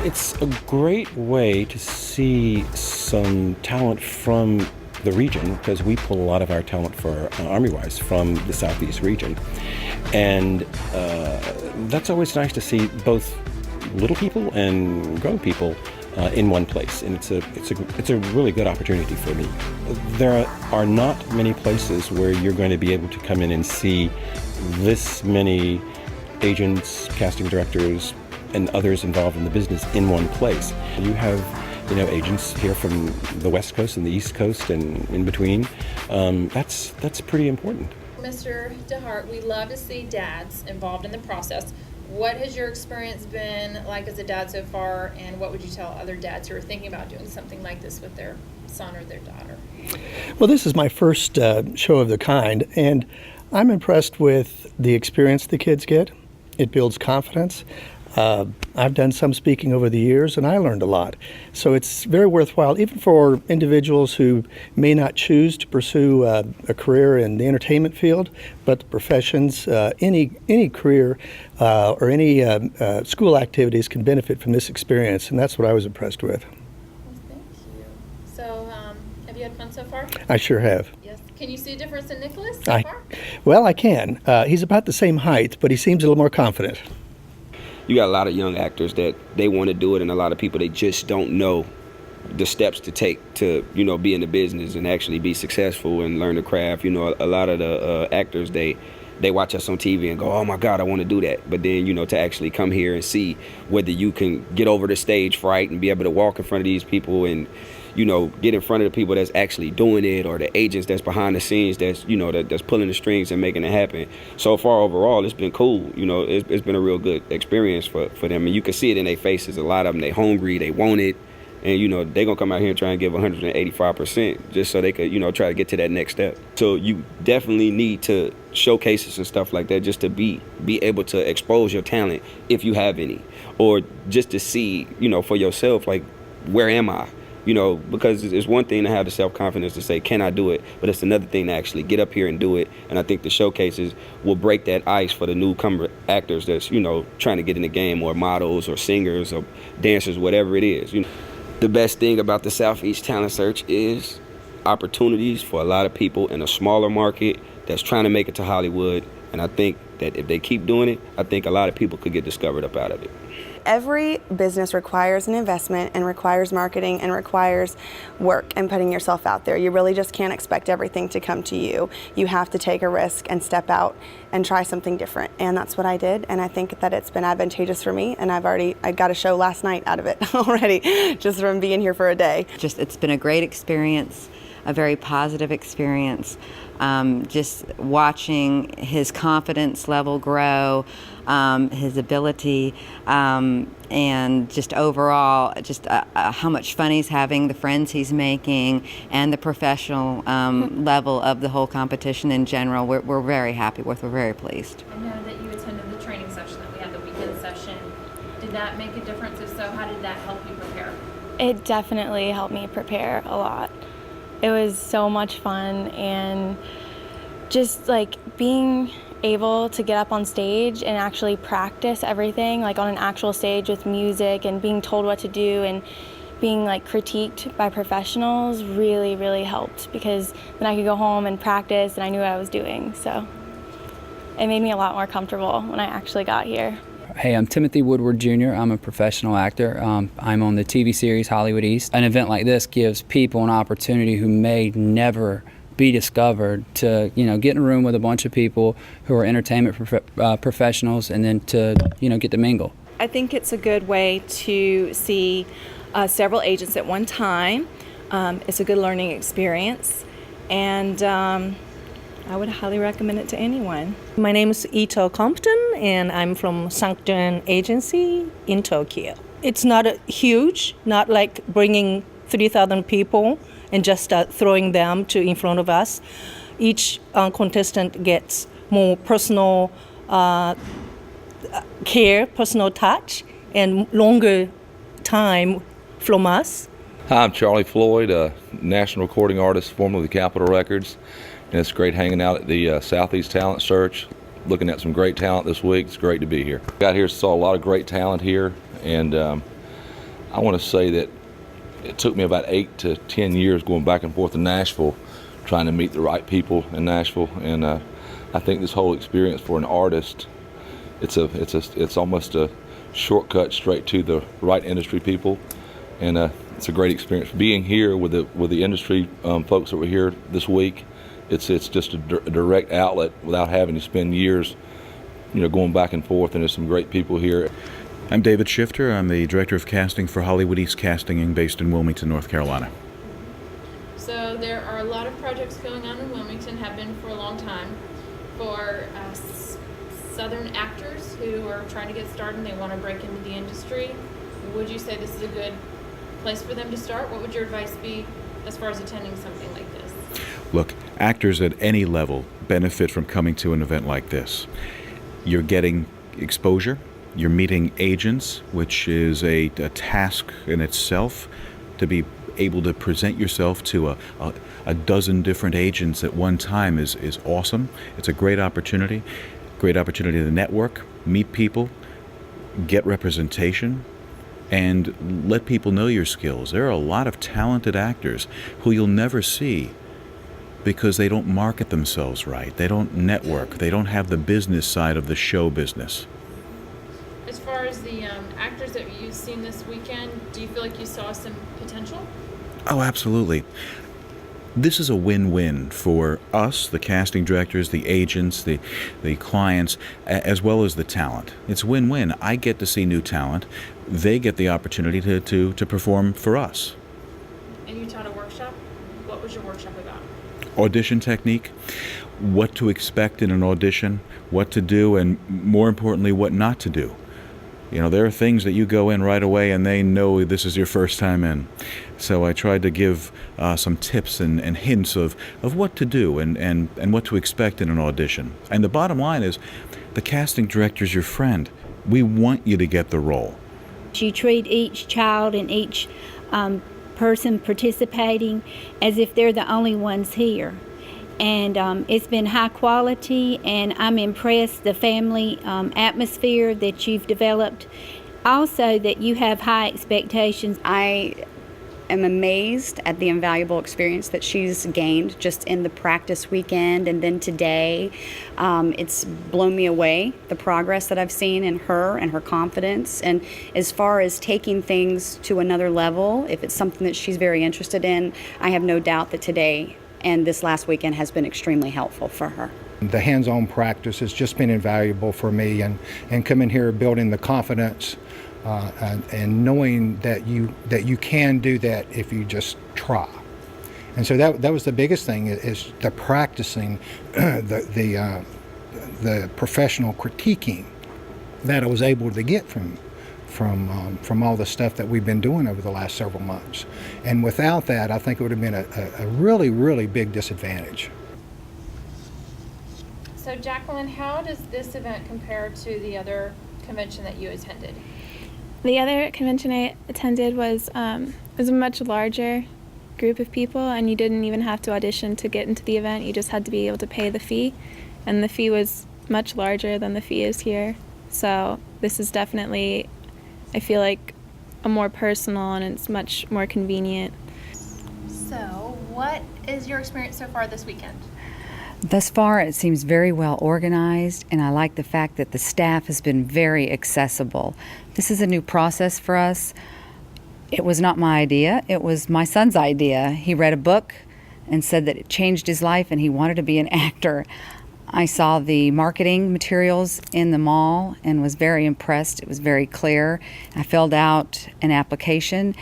It's a great way to see some talent from the region, because we pull a lot of our talent for Army-wise from the Southeast region. And that's always nice to see both little people and grown people in one place, and it's a really good opportunity for me. There are not many places where you're going to be able to come in and see this many agents, casting directors, and others involved in the business in one place. You have, agents here from the West Coast and the East Coast and in between. That's pretty important. Mr. DeHart, we love to see dads involved in the process. What has your experience been like as a dad so far, and what would you tell other dads who are thinking about doing something like this with their son or their daughter? Well, this is my first show of the kind, and I'm impressed with the experience the kids get. It builds confidence. I've done some speaking over the years, and I learned a lot. So it's very worthwhile, even for individuals who may not choose to pursue a career in the entertainment field, but the professions, any career or any school activities can benefit from this experience, and that's what I was impressed with. Well, thank you. So, have you had fun so far? I sure have. Yes. Can you see a difference in Nicholas so far? Well, I can. He's about the same height, but he seems a little more confident. You got a lot of young actors that they want to do it, and a lot of people, they just don't know the steps to take to, be in the business and actually be successful and learn the craft. A lot of the actors, they watch us on TV and go, oh my God, I want to do that. But then, to actually come here and see whether you can get over the stage fright and be able to walk in front of these people and, get in front of the people that's actually doing it, or the agents that's behind the scenes that's, that's pulling the strings and making it happen. So far, overall, it's been cool. It's been a real good experience for them. And you can see it in their faces. A lot of them, they hungry, they want it. And, they're going to come out here and try and give 185% just so they could, try to get to that next step. So you definitely need to showcases and stuff like that just to be able to expose your talent if you have any, or just to see, for yourself, like, where am I? Because it's one thing to have the self-confidence to say, can I do it? But it's another thing to actually get up here and do it. And I think the showcases will break that ice for the newcomer actors that's, trying to get in the game, or models or singers or dancers, whatever it is. The best thing about the Southeast Talent Search is opportunities for a lot of people in a smaller market that's trying to make it to Hollywood. And I think that if they keep doing it, I think a lot of people could get discovered up out of it. Every business requires an investment and requires marketing and requires work and putting yourself out there. You really just can't expect everything to come to you. You have to take a risk and step out and try something different. And that's what I did. And I think that it's been advantageous for me. And I got a show last night out of it already, just from being here for a day. It's been a great experience, a very positive experience. Just watching his confidence level grow, his ability, and just overall, just how much fun he's having, the friends he's making, and the professional level of the whole competition in general. We're very happy with. We're very pleased. I know that you attended the training session that we had, the weekend session. Did that make a difference? If so, how did that help you prepare? It definitely helped me prepare a lot. It was so much fun, and just like being able to get up on stage and actually practice everything, like on an actual stage with music and being told what to do and being like critiqued by professionals really, really helped, because then I could go home and practice and I knew what I was doing. So it made me a lot more comfortable when I actually got here. Hey, I'm Timothy Woodward Jr. I'm a professional actor. I'm on the TV series Hollywood East. An event like this gives people an opportunity who may never be discovered to, get in a room with a bunch of people who are entertainment professionals, and then to, get to mingle. I think it's a good way to see several agents at one time. It's a good learning experience, and I would highly recommend it to anyone. My name is Ito Compton, and I'm from Sanctum Agency in Tokyo. It's not huge, not like bringing 3,000 people and just throwing them in front of us. Each contestant gets more personal care, personal touch, and longer time from us. Hi, I'm Charlie Floyd, a national recording artist, formerly of the Capitol Records. And it's great hanging out at the Southeast Talent Search, looking at some great talent this week. It's great to be here. Got here, saw a lot of great talent here, and I want to say that it took me about 8 to 10 years going back and forth to Nashville, trying to meet the right people in Nashville, and I think this whole experience for an artist, it's almost a shortcut straight to the right industry people, and it's a great experience. Being here with the industry folks that were here this week, it's just a direct outlet without having to spend years, going back and forth. And there's some great people here. I'm David Shifter. I'm the Director of Casting for Hollywood East Casting, based in Wilmington, North Carolina. So there are a lot of projects going on in Wilmington, have been for a long time, for Southern actors who are trying to get started and they want to break into the industry. Would you say this is a good place for them to start? What would your advice be as far as attending something like this? Look, actors at any level benefit from coming to an event like this. You're getting exposure. You're meeting agents, which is a task in itself, to be able to present yourself to a dozen different agents at one time is awesome. It's a great opportunity to network, meet people, get representation, and let people know your skills. There are a lot of talented actors who you'll never see because they don't market themselves right. They don't network. They don't have the business side of the show business. As far as the actors that you've seen this weekend, do you feel like you saw some potential? Oh, absolutely. This is a win-win for us, the casting directors, the agents, the clients, as well as the talent. It's win-win. I get to see new talent. They get the opportunity to perform for us. And you taught a workshop? What was your workshop about? Audition technique, what to expect in an audition, what to do, and more importantly, what not to do. There are things that you go in right away and they know this is your first time in. So I tried to give some tips and hints of what to do and what to expect in an audition. And the bottom line is, the casting director's your friend. We want you to get the role. You treat each child and each person participating as if they're the only ones here. And it's been high quality, and I'm impressed the family atmosphere that you've developed. Also, that you have high expectations. I am amazed at the invaluable experience that she's gained just in the practice weekend, and then today. It's blown me away, the progress that I've seen in her and her confidence. And as far as taking things to another level, if it's something that she's very interested in, I have no doubt that today and this last weekend has been extremely helpful for her. The hands-on practice has just been invaluable for me, and coming here building the confidence and knowing that you can do that if you just try. And so that was the biggest thing, is the practicing, the professional critiquing that I was able to get from all the stuff that we've been doing over the last several months. And without that, I think it would have been a really, really big disadvantage. So Jacqueline, how does this event compare to the other convention that you attended? The other convention I attended was a much larger group of people, and you didn't even have to audition to get into the event. You just had to be able to pay the fee, and the fee was much larger than the fee is here. So this is definitely, I feel like, a more personal, and it's much more convenient. So what is your experience so far this weekend? Thus far, it seems very well organized, and I like the fact that the staff has been very accessible. This is a new process for us. It was not my idea. It was my son's idea. He read a book and said that it changed his life and he wanted to be an actor. I saw the marketing materials in the mall and was very impressed. It was very clear. I filled out an application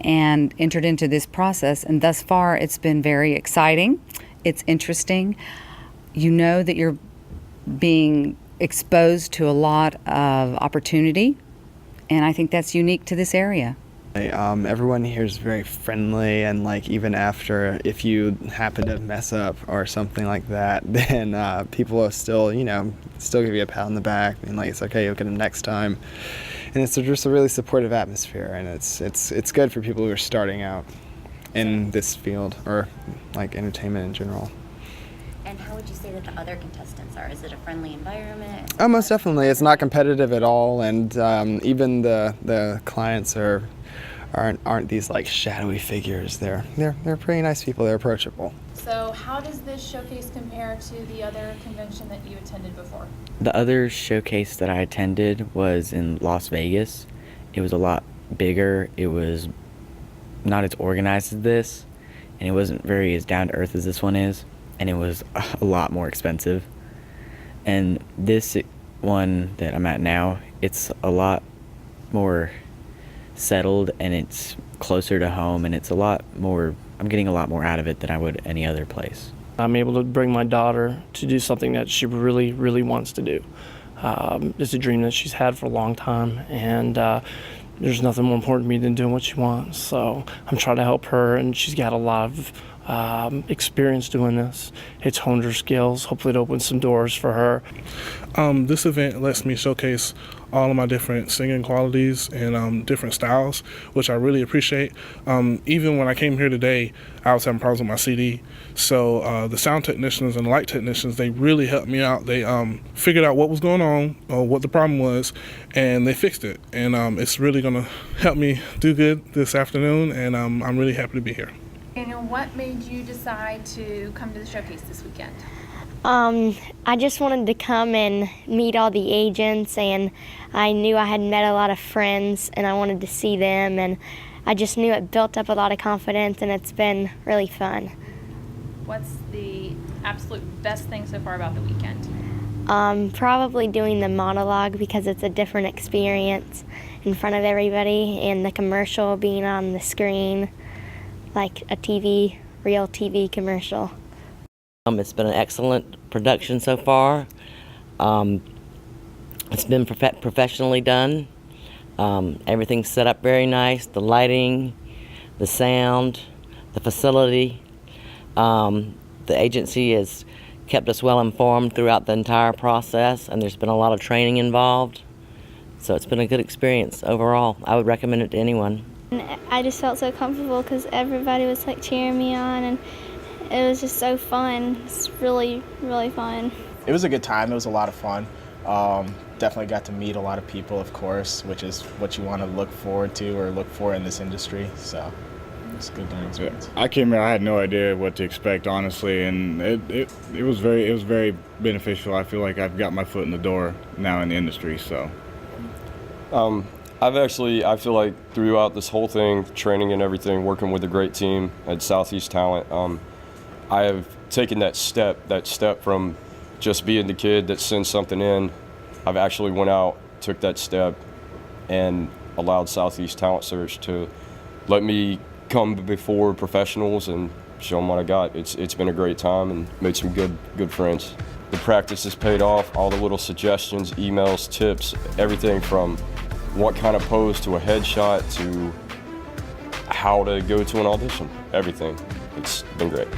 and entered into this process, and thus far it's been very exciting. It's interesting. You know that you're being exposed to a lot of opportunity, and I think that's unique to this area. Everyone here is very friendly, and even after, if you happen to mess up or something like that, then people will still give you a pat on the back and it's okay, you'll get them next time. And it's just a really supportive atmosphere, and it's good for people who are starting out in this field, or entertainment in general. And how would you say that the other contestants are? Is it a friendly environment? Oh, most definitely. It's not competitive at all, and even the clients are aren't these like shadowy figures. They're pretty nice people. They're approachable. So how does this showcase compare to the other convention that you attended before? The other showcase that I attended was in Las Vegas. It was a lot bigger. It was not as organized as this, and it wasn't very as down to earth as this one is, and it was a lot more expensive. And this one that I'm at now, it's a lot more settled, and it's closer to home, and it's a lot more, I'm getting a lot more out of it than I would any other place. I'm able to bring my daughter to do something that she really, really wants to do. It's a dream that she's had for a long time, and there's nothing more important to me than doing what she wants. So I'm trying to help her, and she's got a lot of experience doing this. It's honed her skills. Hopefully it opens some doors for her. This event lets me showcase all of my different singing qualities and different styles, which I really appreciate. Even when I came here today, I was having problems with my CD. So the sound technicians and light technicians, they really helped me out. They figured out what was going on, or what the problem was, and they fixed it. And it's really going to help me do good this afternoon, and I'm really happy to be here. Daniel, what made you decide to come to the showcase this weekend? I just wanted to come and meet all the agents, and I knew I had met a lot of friends, and I wanted to see them, and I just knew it built up a lot of confidence, and it's been really fun. What's the absolute best thing so far about the weekend? Probably doing the monologue, because it's a different experience in front of everybody, and the commercial being on the screen, like a real TV commercial. It's been an excellent production so far. It's been professionally done. Everything's set up very nice. The lighting, the sound, the facility. The agency has kept us well informed throughout the entire process, and there's been a lot of training involved. So it's been a good experience overall. I would recommend it to anyone. I just felt so comfortable because everybody was like cheering me on, and it was just so fun. It's really, really fun. It was a good time. It was a lot of fun. Definitely got to meet a lot of people, of course, which is what you want to look forward to or look for in this industry. So it's a good learning experience. I came here, I had no idea what to expect, honestly, and it was very beneficial. I feel like I've got my foot in the door now in the industry. So. I feel like throughout this whole thing, training and everything, working with a great team at Southeast Talent, I have taken that step from just being the kid that sends something in. I've actually went out, took that step, and allowed Southeast Talent Search to let me come before professionals and show them what I got. It's been a great time and made some good friends. The practice has paid off, all the little suggestions, emails, tips, everything from what kind of pose to a headshot to how to go to an audition, everything. It's been great.